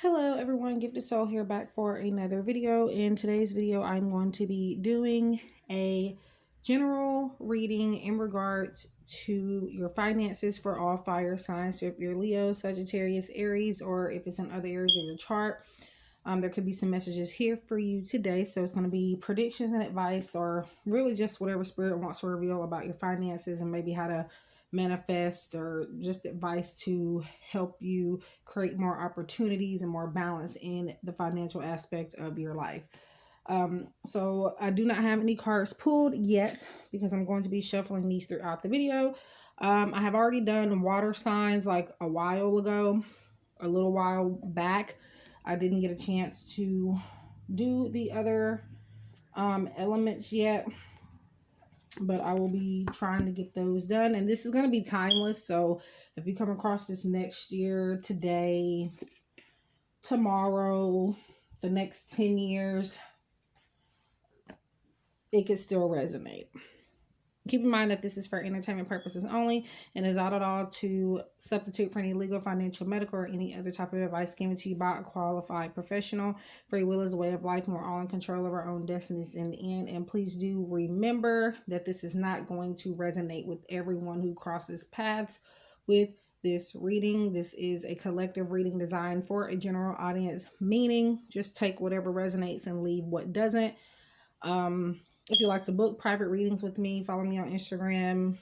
Hello everyone, Gifted Soul here back for another video. In today's video, I'm going to be doing a general reading in regards to your finances for all fire signs. So if you're Leo, Sagittarius, Aries, or if it's in other areas of your chart, there could be some messages here for you today. So it's going to be predictions and advice, or really just whatever spirit wants to reveal about your finances and maybe how to manifest, or just advice to help you create more opportunities and more balance in the financial aspect of your life. So I do not have any cards pulled yet because I'm going to be shuffling these throughout the video. I have already done water signs like a little while back. I didn't get a chance to do the other elements yet, but I will be trying to get those done. And this is going to be timeless. So if you come across this next year, today, tomorrow, the next 10 years, it could still resonate. Keep in mind that this is for entertainment purposes only and is not at all to substitute for any legal, financial, medical, or any other type of advice given to you by a qualified professional. Free will is a way of life, and we're all in control of our own destinies in the end. And please do remember that this is not going to resonate with everyone who crosses paths with this reading. This is a collective reading designed for a general audience, meaning just take whatever resonates and leave what doesn't. If you like to book private readings with me, follow me on Instagram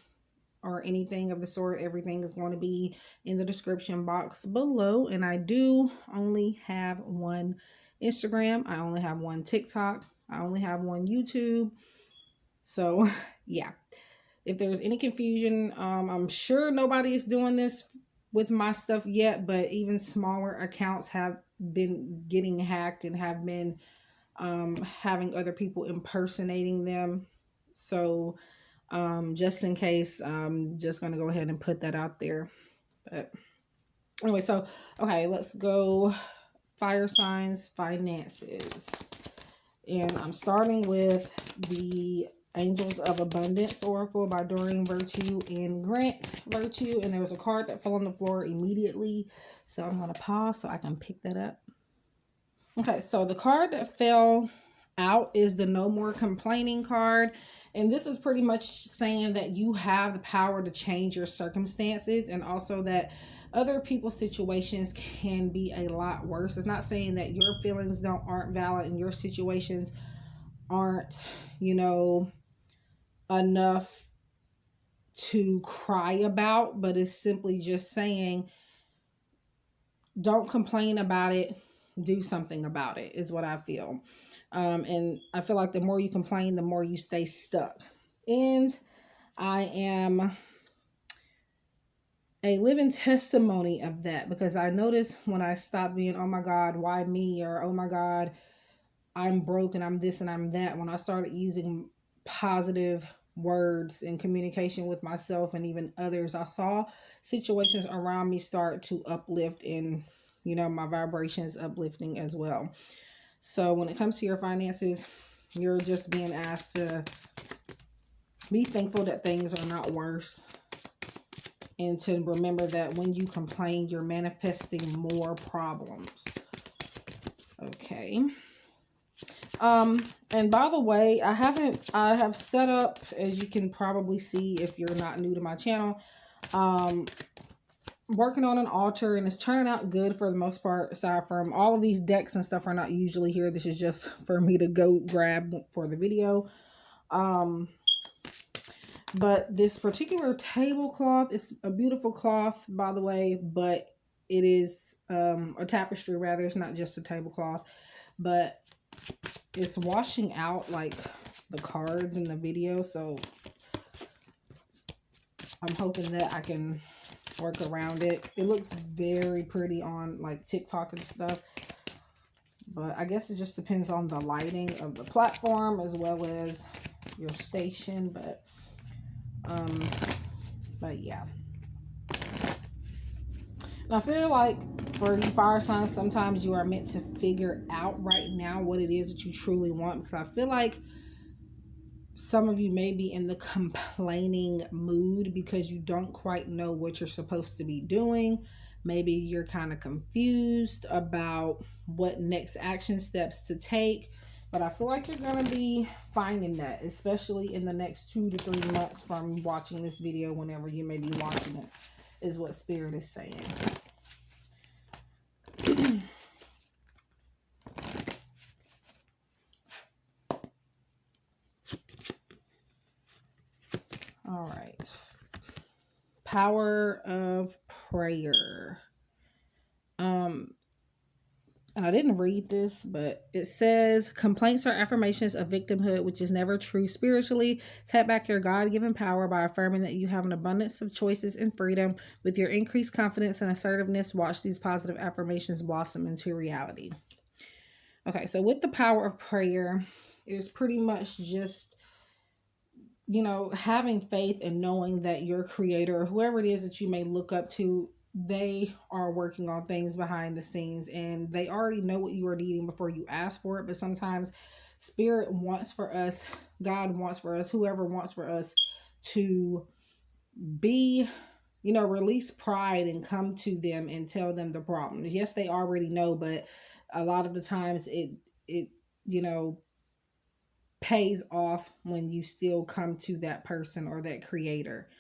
or anything of the sort. Everything is going to be in the description box below. And I do only have one Instagram. I only have one TikTok. I only have one YouTube. So yeah, if there's any confusion, I'm sure nobody is doing this with my stuff yet, but even smaller accounts have been getting hacked and have been having other people impersonating them. So just in case, I'm just going to go ahead and put that out there. But anyway, so okay, let's go fire signs, finances. And I'm starting with the Angels of Abundance Oracle by Doreen Virtue and Grant Virtue. And there was a card that fell on the floor immediately, so I'm going to pause so I can pick that up. Okay, so the card that fell out is the No More Complaining card. And this is pretty much saying that you have the power to change your circumstances, and also that other people's situations can be a lot worse. It's not saying that your feelings aren't valid and your situations aren't, enough to cry about, but it's simply just saying don't complain about it. Do something about it is what I feel. And I feel like the more you complain, the more you stay stuck. And I am a living testimony of that, because I noticed when I stopped being, oh my God, why me? Or, oh my God, I'm broke and I'm this and I'm that. When I started using positive words in communication with myself and even others, I saw situations around me start to uplift, and my vibrations uplifting as well. So when it comes to your finances, you're just being asked to be thankful that things are not worse, and to remember that when you complain, you're manifesting more problems. Okay. And by the way, I have set up, as you can probably see if you're not new to my channel, working on an altar, and it's turning out good for the most part. Aside from all of these decks and stuff are not usually here. This is just for me to go grab for the video. But this particular tablecloth is a beautiful cloth, by the way, but it is a tapestry rather. It's not just a tablecloth, but it's washing out like the cards in the video. So I'm hoping that I can work around it. It looks very pretty on like TikTok and stuff, but I guess it just depends on the lighting of the platform as well as your station. But yeah. And I feel like for these fire signs, sometimes you are meant to figure out right now what it is that you truly want, because I feel like some of you may be in the complaining mood because you don't quite know what you're supposed to be doing. Maybe you're kind of confused about what next action steps to take. But I feel like you're going to be finding that, especially in the next 2 to 3 months from watching this video, whenever you may be watching it, is what Spirit is saying. All right. Power of prayer. And I didn't read this, but it says complaints are affirmations of victimhood, which is never true spiritually. Tap back your God-given power by affirming that you have an abundance of choices and freedom. With your increased confidence and assertiveness, watch these positive affirmations blossom into reality. Okay, so with the power of prayer, it's pretty much just, having faith and knowing that your creator, or whoever it is that you may look up to, they are working on things behind the scenes, and they already know what you are needing before you ask for it. But sometimes Spirit wants for us, God wants for us, whoever wants for us to be, release pride and come to them and tell them the problems. Yes, they already know, but a lot of the times it pays off when you still come to that person or that creator.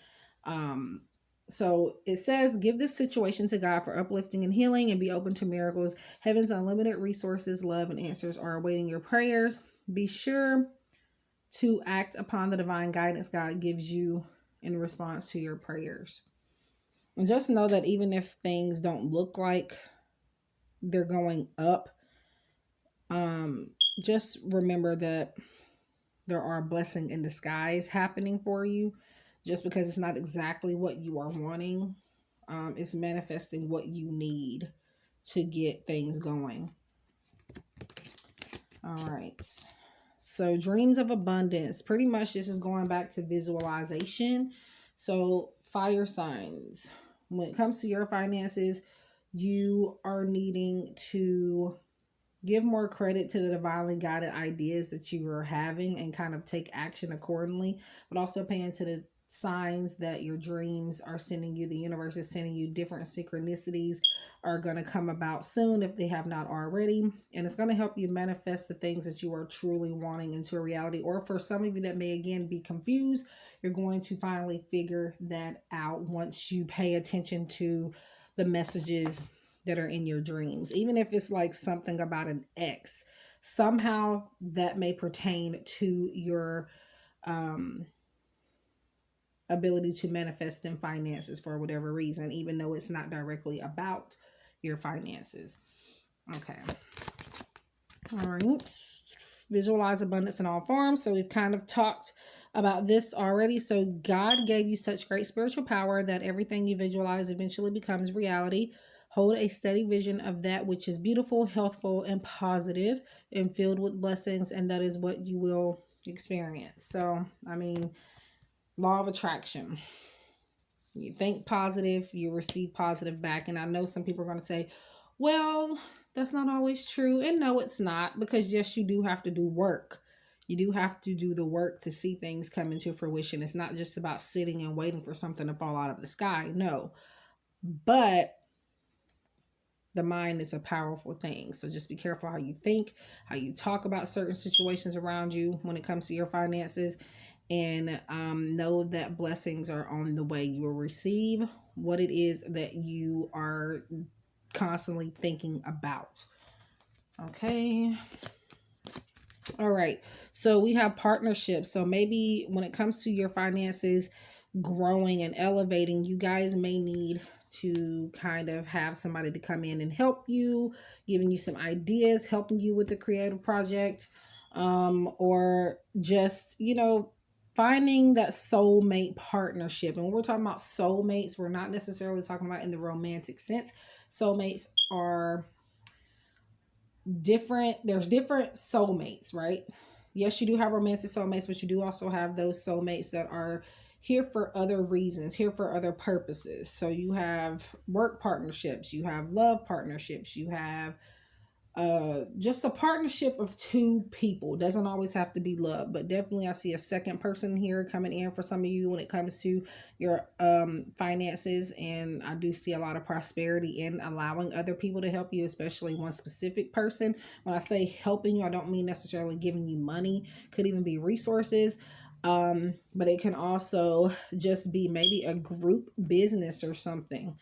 So it says, give this situation to God for uplifting and healing, and be open to miracles. Heaven's unlimited resources, love, and answers are awaiting your prayers. Be sure to act upon the divine guidance God gives you in response to your prayers. And just know that even if things don't look like they're going up, just remember that there are blessings in disguise happening for you. Just because it's not exactly what you are wanting, it's manifesting what you need to get things going. All right. So dreams of abundance. Pretty much this is going back to visualization. So fire signs. When it comes to your finances, you are needing to give more credit to the divinely guided ideas that you are having and kind of take action accordingly, but also paying to the signs that your dreams are sending you. The universe is sending you different synchronicities are going to come about soon if they have not already, and it's going to help you manifest the things that you are truly wanting into a reality. Or for some of you that may again be confused, you're going to finally figure that out once you pay attention to the messages that are in your dreams. Even if it's like something about an ex, somehow that may pertain to your ability to manifest in finances for whatever reason, even though it's not directly about your finances. Okay. All right. Visualize abundance in all forms. So we've kind of talked about this already. So God gave you such great spiritual power that everything you visualize eventually becomes reality. Hold a steady vision of that which is beautiful, healthful, and positive, and filled with blessings, and that is what you will experience. So, law of attraction. You think positive, you receive positive back. And I know some people are going to say, well, that's not always true. And no, it's not, because yes, you do have to do work. You do have to do the work to see things come into fruition. It's not just about sitting and waiting for something to fall out of the sky. No, but the mind is a powerful thing. So just be careful how you think, how you talk about certain situations around you when it comes to your finances, and know that blessings are on the way. You will receive what it is that you are constantly thinking about. Okay. All right. So we have partnerships. So maybe when it comes to your finances growing and elevating, you guys may need to kind of have somebody to come in and help you, giving you some ideas, helping you with the creative project, or just, finding that soulmate partnership. And when we're talking about soulmates, we're not necessarily talking about in the romantic sense. Soulmates are different. There's different soulmates, right? Yes, you do have romantic soulmates, but you do also have those soulmates that are here for other reasons, here for other purposes. So you have work partnerships, you have love partnerships, you have just a partnership of two people. Doesn't always have to be love, but definitely I see a second person here coming in for some of you when it comes to your finances. And I do see a lot of prosperity in allowing other people to help you, especially one specific person. When I say helping you, I don't mean necessarily giving you money. Could even be resources. But it can also just be maybe a group business or something.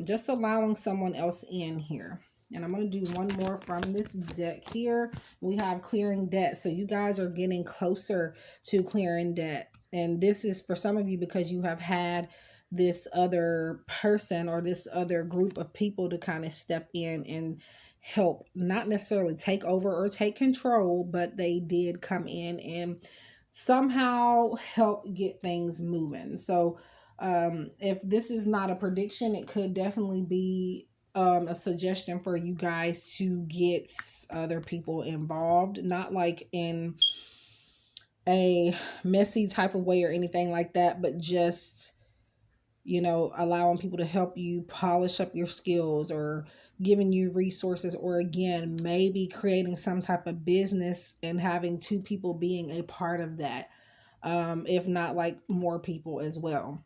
Just allowing someone else in here. And I'm going to do one more from this deck here. We have clearing debt. So you guys are getting closer to clearing debt. And this is for some of you because you have had this other person or this other group of people to kind of step in and help, not necessarily take over or take control, but they did come in and somehow help get things moving. So if this is not a prediction, it could definitely be a suggestion for you guys to get other people involved, not like in a messy type of way or anything like that, but just, you know, allowing people to help you polish up your skills or giving you resources, or again, maybe creating some type of business and having two people being a part of that. If not like more people as well.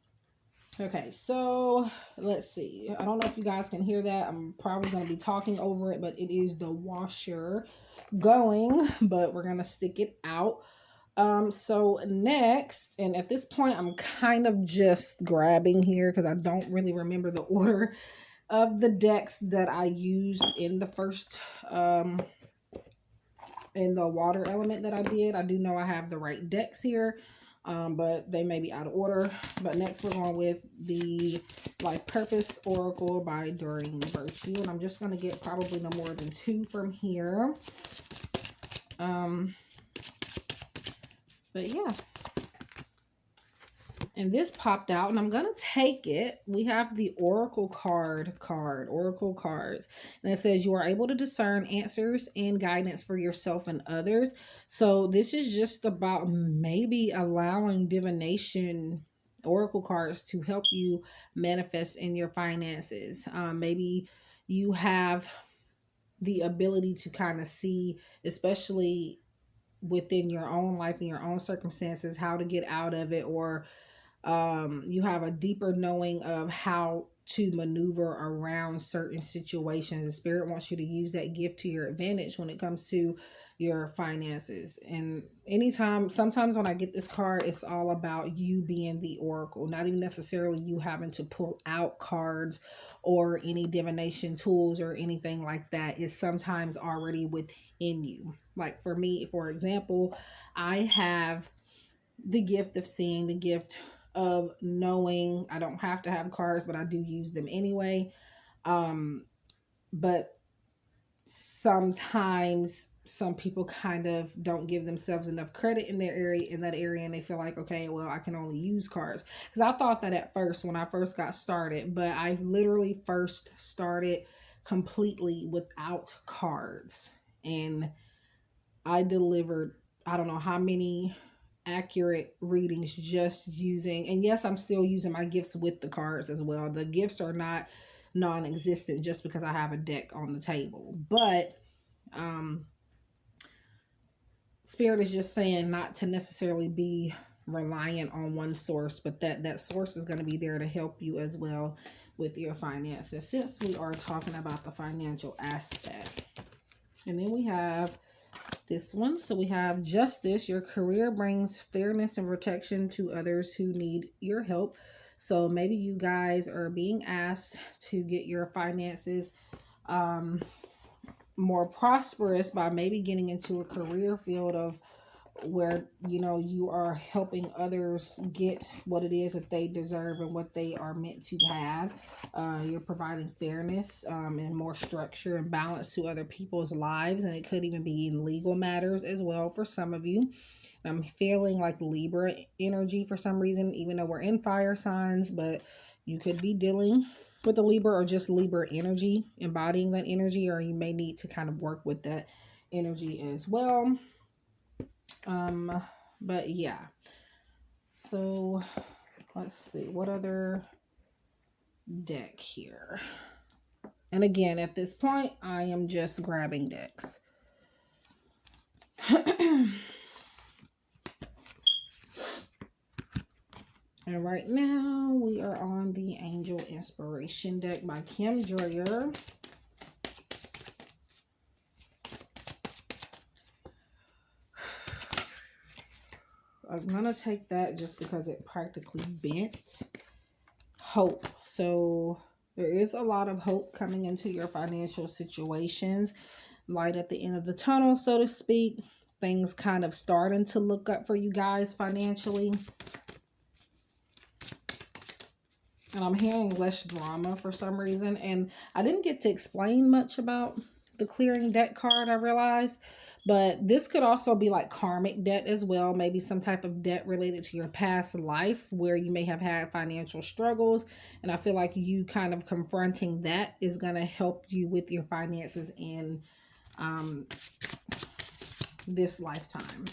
Okay, so let's see. I don't know if you guys can hear that. I'm probably going to be talking over it, but it is the washer going, but we're going to stick it out. So next, and at this point, I'm kind of just grabbing here because I don't really remember the order of the decks that I used in the first, in the water element that I did. I do know I have the right decks here. But they may be out of order. But next we're going with the Life Purpose Oracle by Doreen Virtue. And I'm just going to get probably no more than two from here. But yeah. And this popped out, and I'm going to take it. We have the Oracle card, Oracle cards. And it says you are able to discern answers and guidance for yourself and others. So this is just about maybe allowing divination Oracle cards to help you manifest in your finances. Maybe you have the ability to kind of see, especially within your own life and your own circumstances, how to get out of it, or you have a deeper knowing of how to maneuver around certain situations. The spirit wants you to use that gift to your advantage when it comes to your finances. And sometimes when I get this card, it's all about you being the oracle, not even necessarily you having to pull out cards or any divination tools or anything like that. It's sometimes already within you. Like for me, for example, I have the gift of seeing, the gift of knowing. I don't have to have cards, but I do use them anyway. But sometimes some people kind of don't give themselves enough credit in that area, and they feel like, okay, well, I can only use cards. Because I thought that at first when I first got started, but I literally first started completely without cards, and I delivered, I don't know how many accurate readings just using, and yes, I'm still using my gifts with the cards as well. The gifts are not non-existent just because I have a deck on the table, but spirit is just saying not to necessarily be reliant on one source, but that source is going to be there to help you as well with your finances, since we are talking about the financial aspect. And then we have this one. So we have justice. Your career brings fairness and protection to others who need your help. So maybe you guys are being asked to get your finances more prosperous by maybe getting into a career field of where, you know, you are helping others get what it is that they deserve and what they are meant to have. You're providing fairness and more structure and balance to other people's lives, and it could even be in legal matters as well for some of you. I'm feeling like Libra energy for some reason, even though we're in fire signs, but you could be dealing with the Libra or just Libra energy, embodying that energy, or you may need to kind of work with that energy as well. But yeah, so let's see what other deck here. And again, at this point, I am just grabbing decks. And right now, we are on the Angel Inspiration deck by Kim Dreyer. I'm going to take that just because it practically bent. Hope. So there is a lot of hope coming into your financial situations. Light at the end of the tunnel, so to speak. Things kind of starting to look up for you guys financially. And I'm hearing less drama for some reason. And I didn't get to explain much about the clearing debt card, I realized. But this could also be like karmic debt as well. Maybe some type of debt related to your past life where you may have had financial struggles. And I feel like you kind of confronting that is going to help you with your finances in this lifetime.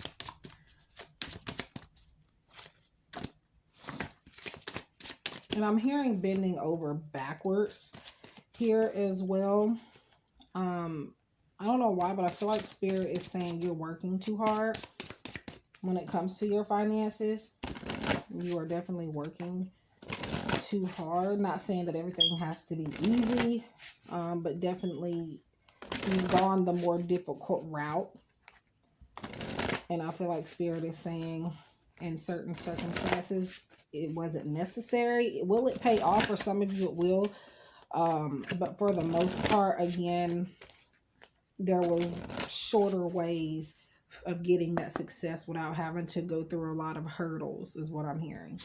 And I'm hearing bending over backwards here as well. I don't know why, but I feel like Spirit is saying you're working too hard when it comes to your finances. You are definitely working too hard. Not saying that everything has to be easy, but definitely you've gone the more difficult route. And I feel like Spirit is saying in certain circumstances, it wasn't necessary. Will it pay off? For some of you, it will. But for the most part, again, there was shorter ways of getting that success without having to go through a lot of hurdles, is what I'm hearing.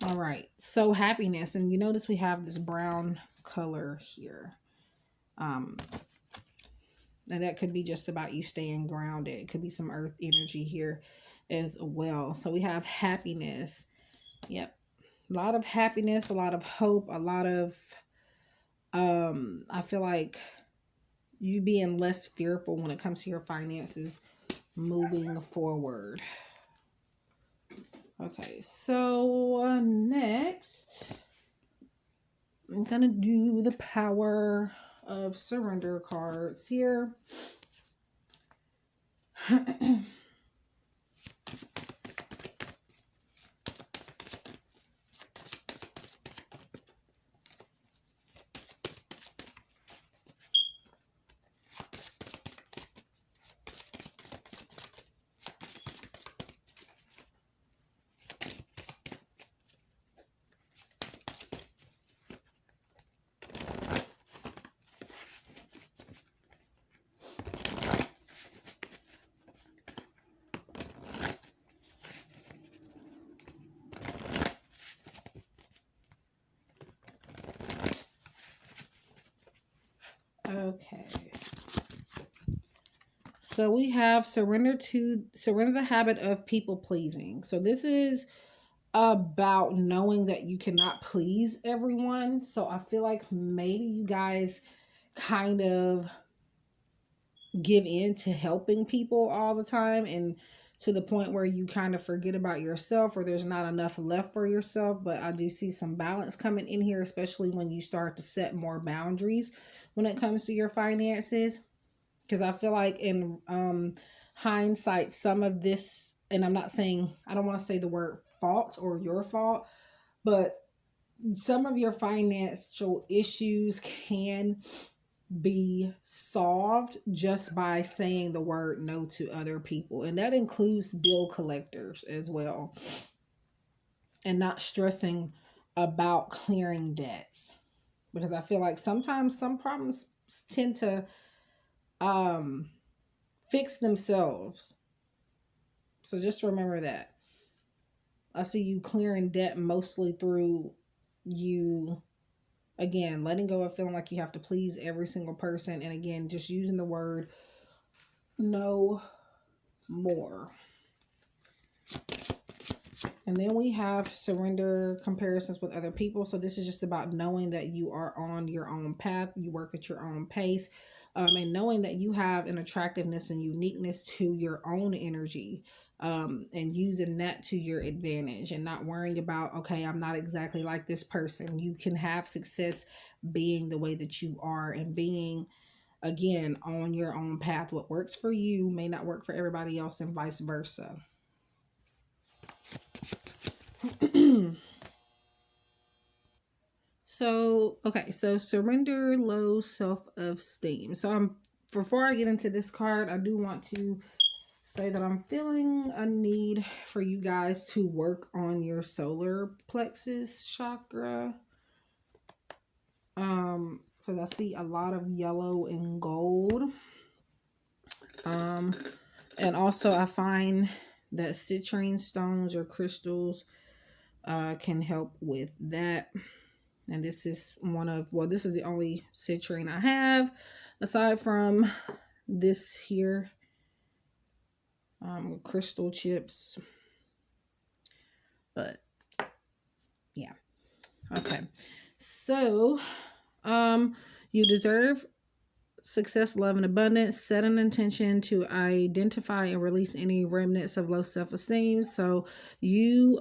All right. So happiness. And you notice we have this brown color here. And that could be just about you staying grounded. It could be some earth energy here as well. So we have happiness. Yep. A lot of happiness, a lot of hope, a lot of, I feel like you being less fearful when it comes to your finances moving forward. Okay, so next, I'm going to do the power of surrender cards here. Okay. So we have surrender the habit of people pleasing. So this is about knowing that you cannot please everyone. So I feel like maybe you guys kind of give in to helping people all the time, and to the point where you kind of forget about yourself, or there's not enough left for yourself. But I do see some balance coming in here, especially when you start to set more boundaries when it comes to your finances. Because I feel like in hindsight, some of this, and I'm not saying, I don't want to say the word fault or your fault, but some of your financial issues can be solved just by saying the word no to other people. And that includes bill collectors as well. And not stressing about clearing debts. Because I feel like sometimes some problems tend to fix themselves. So just remember that. I see you clearing debt mostly through you, again, letting go of feeling like you have to please every single person. And again, just using the word no more. And then we have surrender comparisons with other people. So this is just about knowing that you are on your own path. You work at your own pace. And knowing that you have an attractiveness and uniqueness to your own energy. and using that to your advantage and not worrying about, okay, I'm not exactly like this person. You can have success being the way that you are and being, again, on your own path. What works for you may not work for everybody else, and vice versa. So, okay, so surrender low self-esteem. So before I get into this card, I do want to say that I'm feeling a need for you guys to work on your solar plexus chakra. Because I see a lot of yellow and gold. And also I find that citrine stones or crystals can help with that. And this is this is the only citrine I have aside from this here, crystal chips. But yeah. Okay. So, you deserve success, love, and abundance. Set an intention to identify and release any remnants of low self-esteem. So you,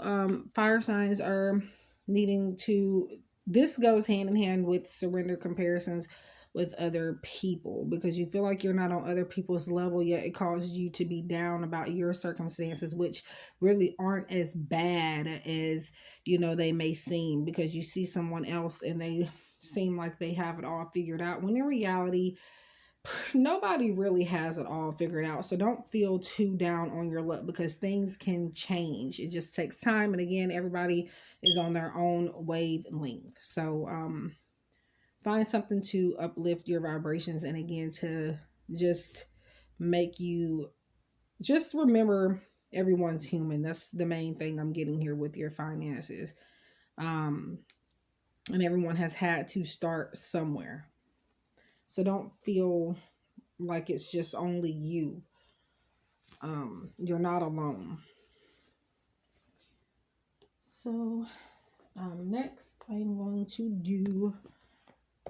fire signs, are needing to, this goes hand in hand with surrender comparisons with other people, because you feel like you're not on other people's level, yet it causes you to be down about your circumstances, which really aren't as bad as, they may seem, because you see someone else and they seem like they have it all figured out, when in reality nobody really has it all figured out. So don't feel too down on your luck, because things can change. It just takes time, and again, everybody is on their own wavelength. So find something to uplift your vibrations, and again, to just make you just remember everyone's human. That's the main thing I'm getting here with your finances. And everyone has had to start somewhere. So don't feel like it's just only you. You're not alone. So next I'm going to do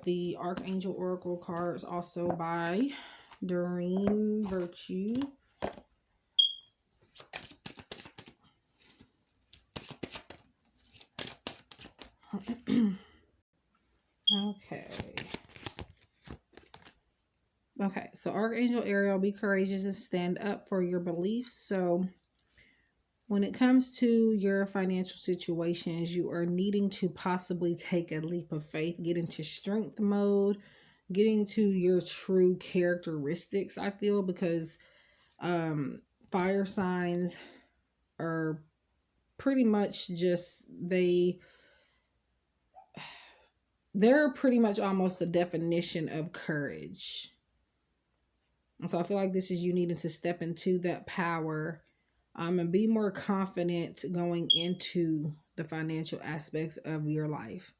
the Archangel Oracle cards, also by Doreen Virtue. Okay, so Archangel Ariel, be courageous and stand up for your beliefs. So when it comes to your financial situations, you are needing to possibly take a leap of faith, get into strength mode, getting to your true characteristics, I feel, because fire signs are pretty much just, they're pretty much almost the definition of courage. And so I feel like this is you needing to step into that power and be more confident going into the financial aspects of your life.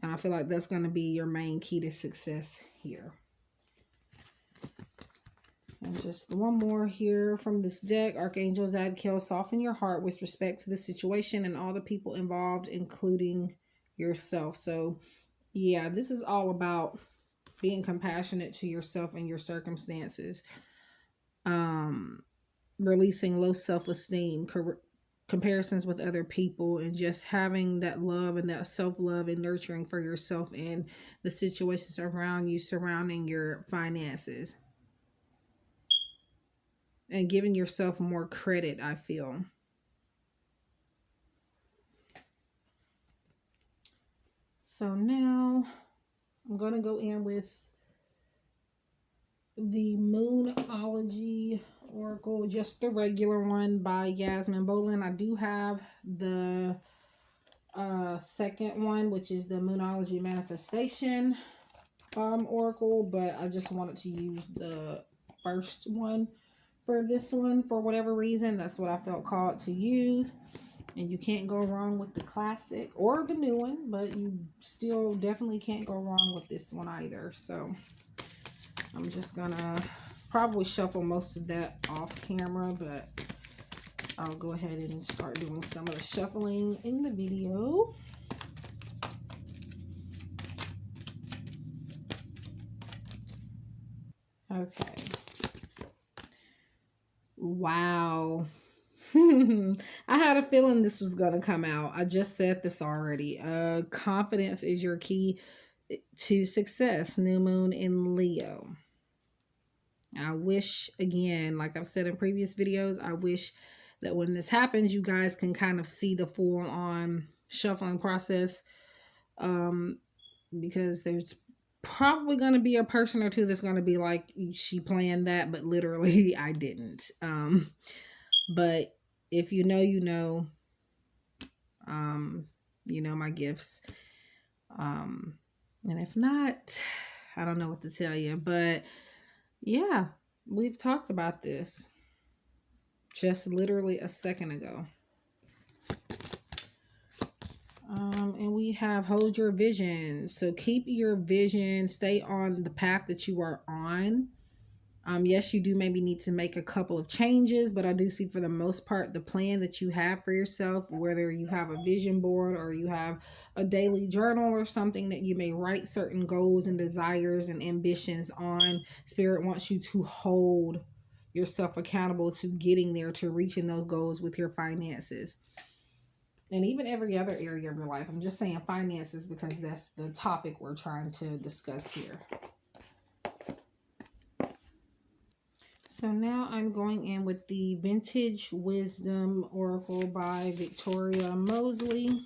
And I feel like that's going to be your main key to success here. And just one more here from this deck. Archangel Zadkiel, soften your heart with respect to the situation and all the people involved, including yourself. So yeah, this is all about being compassionate to yourself and your circumstances. Releasing low self-esteem, comparisons with other people, and just having that love and that self-love and nurturing for yourself and the situations around you surrounding your finances. And giving yourself more credit, I feel. So now I'm going to go in with the Moonology Oracle, just the regular one by Yasmin Boland. I do have the second one, which is the Moonology Manifestation Oracle, but I just wanted to use the first one for this one for whatever reason. That's what I felt called to use. And you can't go wrong with the classic or the new one, but you still definitely can't go wrong with this one either. So I'm just gonna probably shuffle most of that off camera, but I'll go ahead and start doing some of the shuffling in the video. Okay. Wow. I had a feeling this was going to come out. I just said this already. Confidence is your key to success. New moon in Leo. I wish, again, like I've said in previous videos, I wish that when this happens, you guys can kind of see the full on shuffling process. Because there's probably going to be a person or two that's going to be like, she planned that, but literally I didn't. But if you know, you know my gifts. And if not, I don't know what to tell you, but yeah, we've talked about this just literally a second ago. And we have hold your vision. So keep your vision, stay on the path that you are on. Yes, you do maybe need to make a couple of changes, but I do see for the most part, the plan that you have for yourself, whether you have a vision board or you have a daily journal or something that you may write certain goals and desires and ambitions on, Spirit wants you to hold yourself accountable to getting there, to reaching those goals with your finances. And even every other area of your life. I'm just saying finances because that's the topic we're trying to discuss here. So now I'm going in with the Vintage Wisdom Oracle by Victoria Mosely.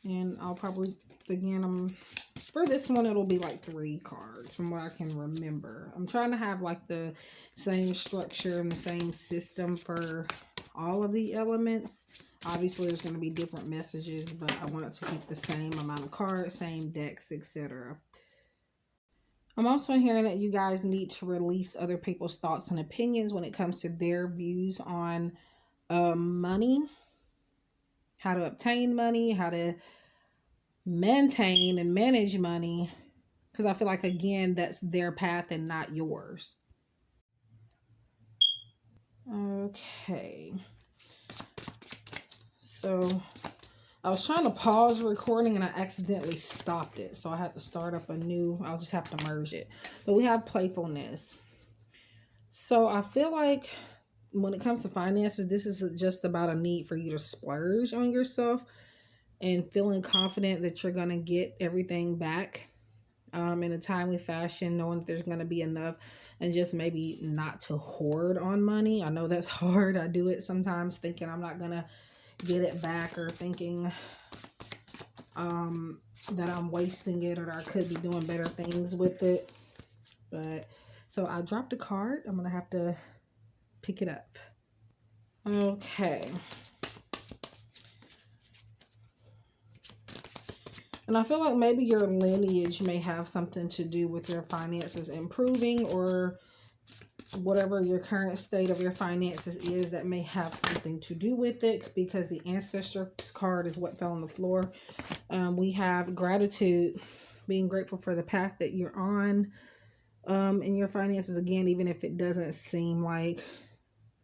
And I'll probably, again, for this one, it'll be like 3 cards from what I can remember. I'm trying to have like the same structure and the same system for all of the elements. Obviously, there's going to be different messages, but I want it to keep the same amount of cards, same decks, etc. I'm also hearing that you guys need to release other people's thoughts and opinions when it comes to their views on money, how to obtain money, how to maintain and manage money, because I feel like, again, that's their path and not yours. Okay. So I was trying to pause recording and I accidentally stopped it. So I had to start up anew. I'll just have to merge it. But we have playfulness. So I feel like when it comes to finances, this is just about a need for you to splurge on yourself and feeling confident that you're going to get everything back in a timely fashion, knowing that there's going to be enough, and just maybe not to hoard on money. I know that's hard. I do it sometimes thinking I'm not going to get it back, or thinking that I'm wasting it, or I could be doing better things with it. But so I dropped a card. I'm gonna have to pick it up. Okay. And I feel like maybe your lineage may have something to do with your finances improving, or whatever your current state of your finances is, that may have something to do with it, because the ancestors card is what fell on the floor. We have gratitude, being grateful for the path that you're on in your finances. Again, even if it doesn't seem like,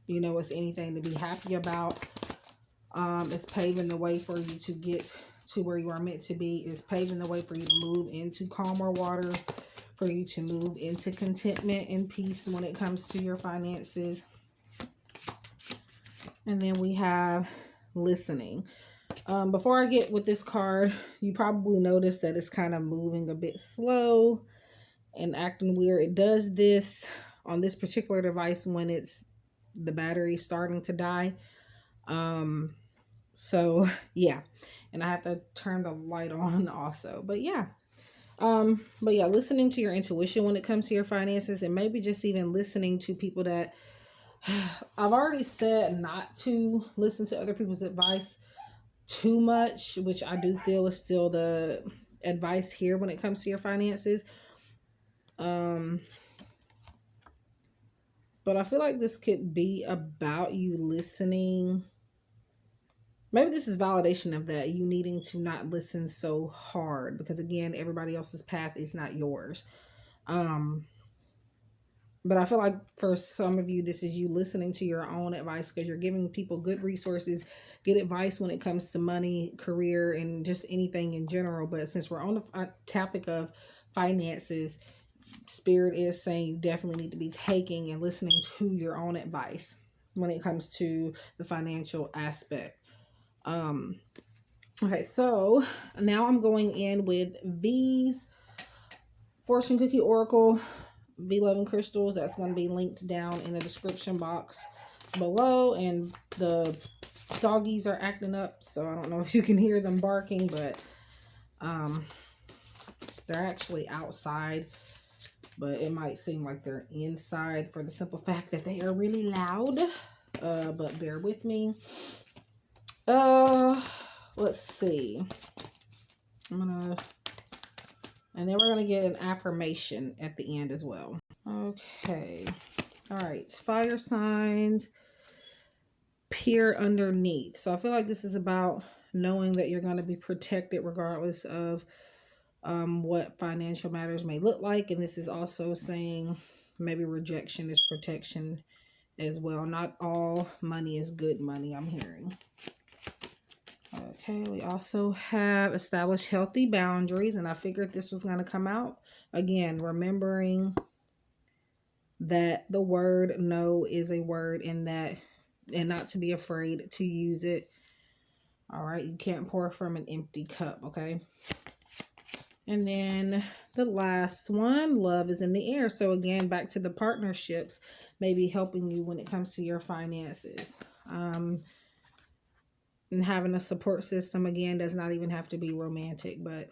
it's anything to be happy about, it's paving the way for you to get to where you are meant to be. It's paving the way for you to move into calmer waters, for you to move into contentment and peace when it comes to your finances. And then we have listening. Before I get with this card, you probably noticed that it's kind of moving a bit slow and acting weird. It does this on this particular device when it's the battery starting to die. So yeah, and I have to turn the light on also. But yeah, listening to your intuition when it comes to your finances, and maybe just even listening to people that I've already said not to listen to other people's advice too much, which I do feel is still the advice here when it comes to your finances. But I feel like this could be about you listening. Maybe this is validation of that, you needing to not listen so hard, because again, everybody else's path is not yours. But I feel like for some of you, this is you listening to your own advice, because you're giving people good resources, good advice when it comes to money, career, and just anything in general. But since we're on the topic of finances, Spirit is saying you definitely need to be taking and listening to your own advice. when it comes to the financial aspect. Okay, so now I'm going in with V's Fortune Cookie Oracle V11 crystals. That's going to be linked down in the description box below. And the doggies are acting up, so I don't know if you can hear them barking, but they're actually outside, but it might seem like they're inside for the simple fact that they are really loud. But bear with me. Let's see. And then we're gonna get an affirmation at the end as well. Okay. All right. Fire signs peer underneath. So I feel like this is about knowing that you're going to be protected regardless of what financial matters may look like. And this is also saying maybe rejection is protection as well. Not all money is good money, I'm hearing. Okay, we also have established healthy boundaries, and I figured this was going to come out. Again, remembering that the word no is a word, and not to be afraid to use it. All right, you can't pour from an empty cup, okay? And then the last one, love is in the air. So again, back to the partnerships, maybe helping you when it comes to your finances. And having a support system, again, does not even have to be romantic, but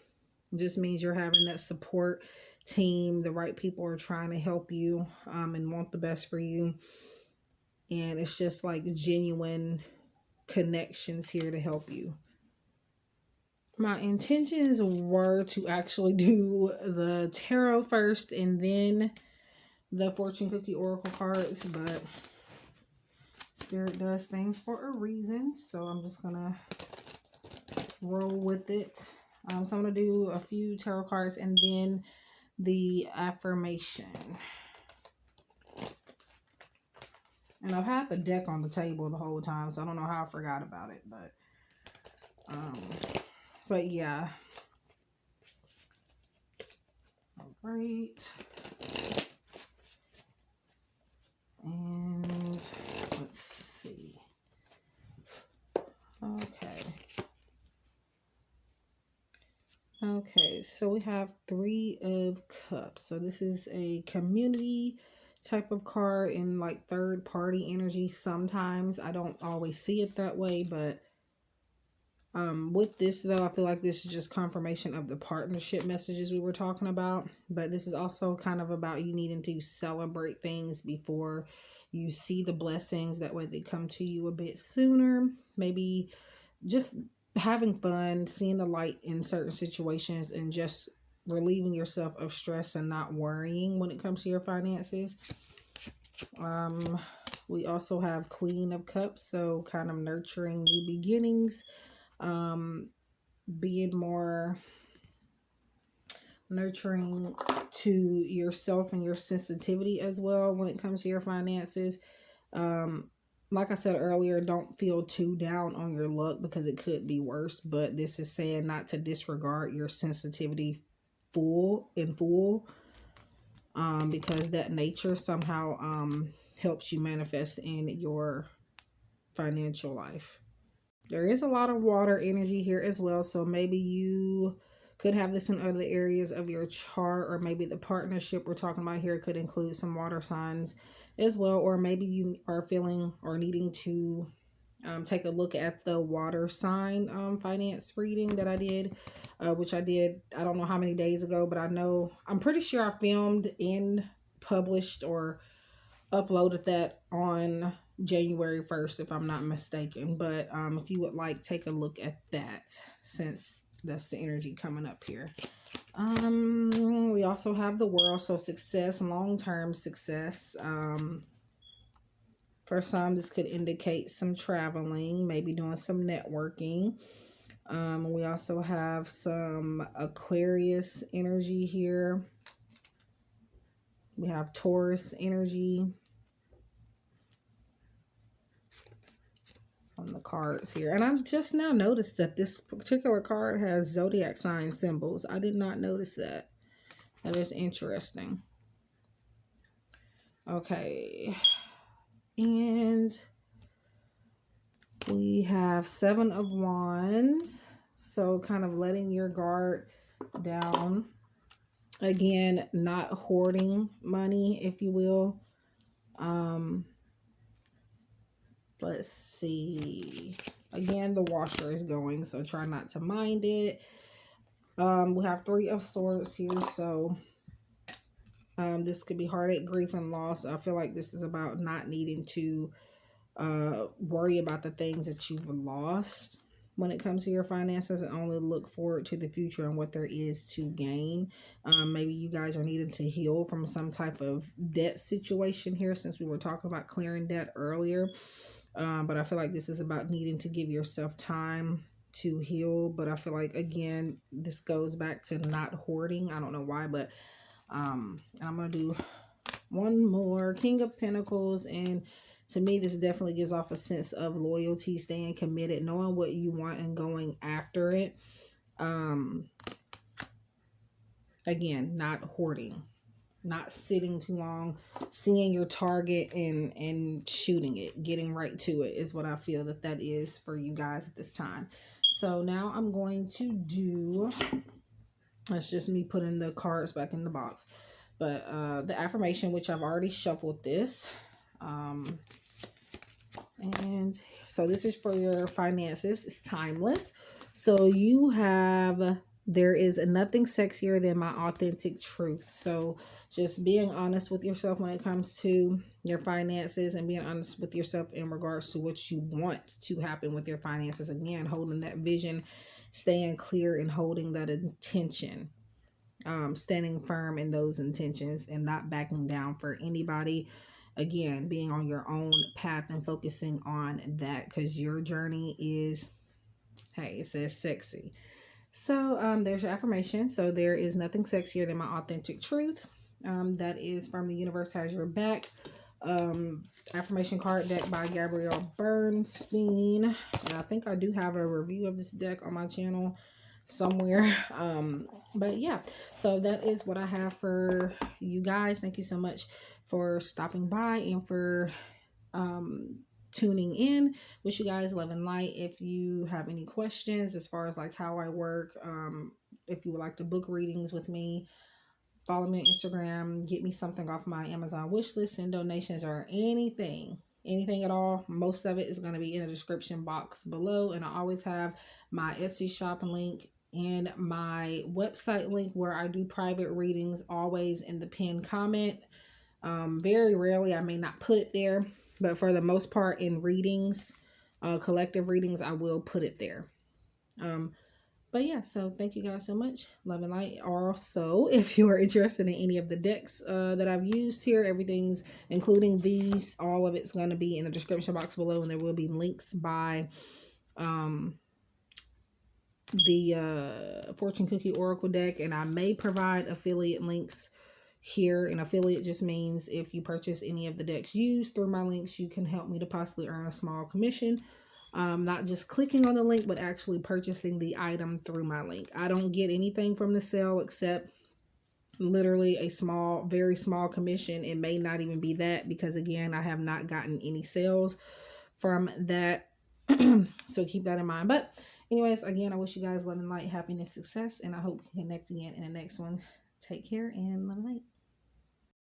just means you're having that support team. The right people are trying to help you and want the best for you. And it's just like genuine connections here to help you. My intentions were to actually do the tarot first and then the Fortune Cookie Oracle cards, but Spirit does things for a reason, so I'm just gonna roll with it. So I'm gonna do a few tarot cards and then the affirmation. And I've had the deck on the table the whole time, so I don't know how I forgot about it, but yeah. All right. And let's see. Okay, so we have 3 of Cups. So this is a community type of card in like third party energy. Sometimes I don't always see it that way, but with this though, I feel like this is just confirmation of the partnership messages we were talking about. But this is also kind of about you needing to celebrate things before you see the blessings. That way they come to you a bit sooner. Maybe just having fun, seeing the light in certain situations, and just relieving yourself of stress and not worrying when it comes to your finances. We also have Queen of Cups, so kind of nurturing new beginnings, being more nurturing to yourself and your sensitivity as well when it comes to your finances. Like I said earlier, don't feel too down on your luck because it could be worse, but this is saying not to disregard your sensitivity full, because that nature somehow helps you manifest in your financial life. There is a lot of water energy here as well, so maybe you could have this in other areas of your chart, or maybe the partnership we're talking about here could include some water signs as well, or maybe you are feeling or needing to take a look at the water sign finance reading that I did, which I did, I don't know how many days ago, but I'm pretty sure I filmed and published or uploaded that on January 1st, if I'm not mistaken. But if you would like, take a look at that, since that's the energy coming up here. We also have the World, so success, long-term success. For some, this could indicate some traveling, maybe doing some networking. We also have some Aquarius energy here. We have Taurus energy on the cards here. And I've just now noticed that this particular card has zodiac sign symbols. I did not notice that. That is interesting. Okay. And We have 7 of Wands. So kind of letting your guard down. Again, not hoarding money, if you will. Let's see. Again, the washer is going, so try not to mind it. We have 3 of Swords here, so this could be heartache, grief, and loss. I feel like this is about not needing to worry about the things that you've lost when it comes to your finances, and only look forward to the future and what there is to gain. Maybe you guys are needing to heal from some type of debt situation here, since we were talking about clearing debt earlier. But I feel like this is about needing to give yourself time to heal. But I feel like, again, this goes back to not hoarding. I don't know why, but and I'm gonna do one more. King of Pentacles. And to me, this definitely gives off a sense of loyalty, staying committed, knowing what you want and going after it. Again, not hoarding, not sitting too long, seeing your target and shooting it, getting right to it is what I feel that is for you guys at this time. So now I'm going to do, that's just me putting the cards back in the box, but the affirmation, which I've already shuffled this. And so this is for your finances. It's timeless. So you have, there is nothing sexier than my authentic truth. So just being honest with yourself when it comes to your finances, and being honest with yourself in regards to what you want to happen with your finances. Again, holding that vision, staying clear and holding that intention. Standing firm in those intentions and not backing down for anybody. Again, being on your own path and focusing on that, because your journey is, hey, it says sexy. So there's your affirmation. So there is nothing sexier than my authentic truth. That is from The Universe Has Your Back. Affirmation card deck by Gabrielle Bernstein. And I think I do have a review of this deck on my channel somewhere. But yeah, so that is what I have for you guys. Thank you so much for stopping by and for tuning in. Wish you guys love and light. If you have any questions as far as like how I work, if you would like to book readings with me, follow me on Instagram, get me something off my Amazon wish list, send donations or anything at all. Most of it is going to be in the description box below. And I always have my Etsy shop link and my website link where I do private readings, always in the pinned comment. Very rarely I may not put it there, but for the most part in readings, collective readings, I will put it there. But yeah, so thank you guys so much. Love and light. Also, if you are interested in any of the decks that I've used here, everything's, including these, all of it's going to be in the description box below, and there will be links by the Fortune Cookie Oracle deck, and I may provide affiliate links here. And affiliate just means if you purchase any of the decks used through my links, you can help me to possibly earn a small commission. Not just clicking on the link, but actually purchasing the item through my link. I don't get anything from the sale except literally a small, very small commission. It may not even be that, because again, I have not gotten any sales from that. So keep that in mind. But anyways, again, I wish you guys love and light, happiness, success, and I hope we can connect again in the next one. Take care and love and light.